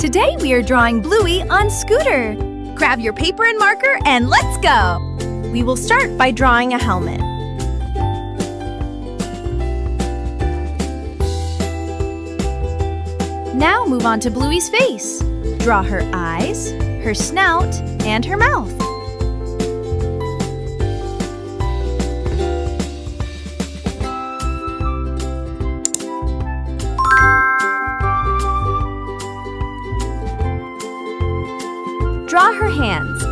Today we are drawing Bluey on Scooter. Grab your paper and marker and let's go! We will start by drawing a helmet. Now move on to Bluey's face. Draw her eyes, her snout, and her mouth. Draw her hands.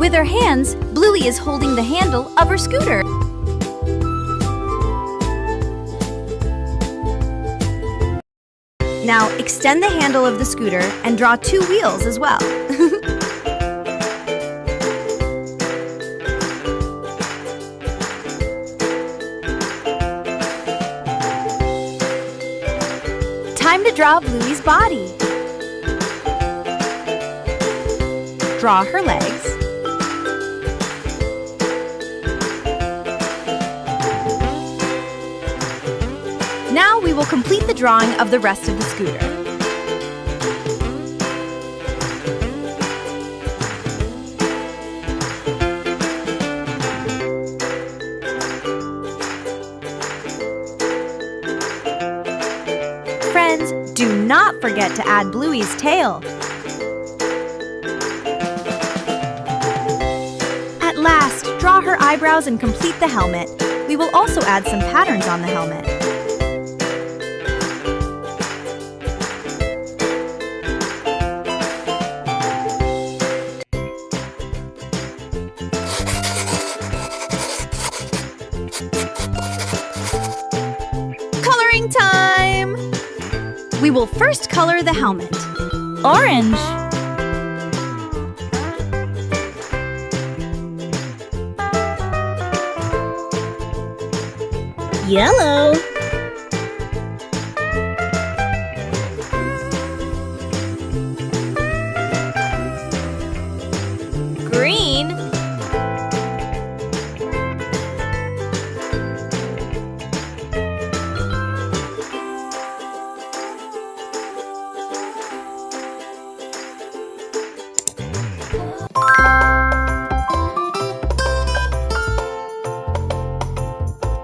With her hands, Bluey is holding the handle of her scooter. Now extend the handle of the scooter and draw 2 wheels as well. Time to draw Bluey's body. Draw her legs. Now we will complete the drawing of the rest of the scooter. Friends, do not forget to add Bluey's tail. At last, draw her eyebrows and complete the helmet. We will also add some patterns on the helmet. Coloring time! We will first color the helmet. Orange. Yellow. Green.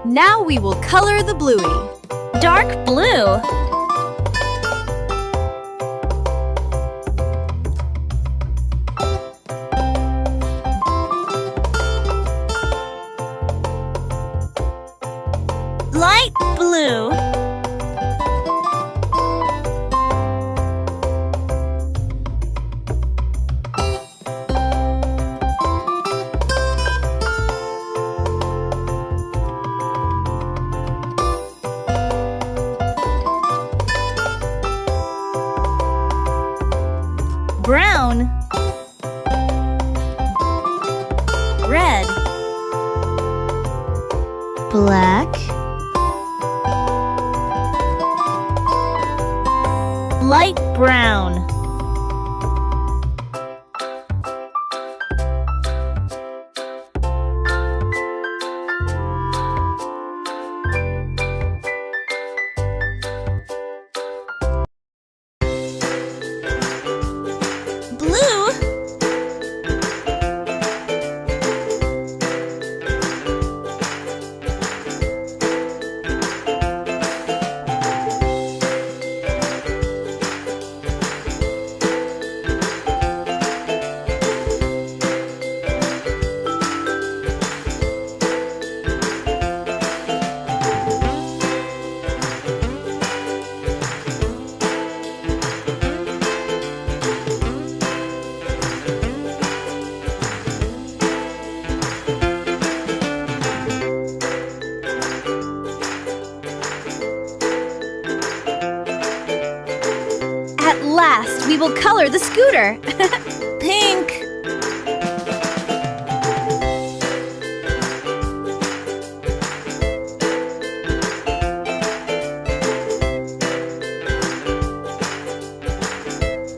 Now we will color the Bluey. Dark blue. Light blue. Brown. Red. Black. Light brown. Blue. At last, we will color the scooter. Pink.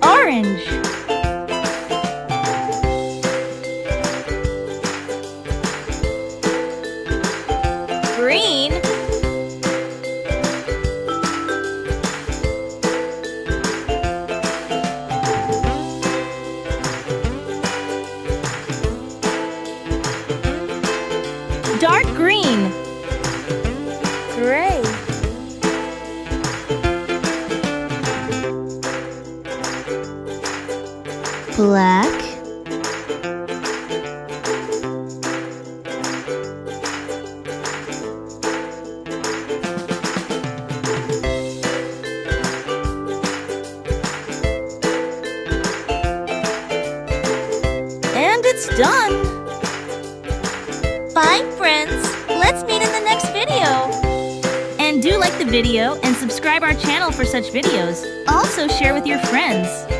Orange. Green. Black. And it's done! Bye, friends! Let's meet in the next video! And do like the video and subscribe our channel for such videos. Also share with your friends.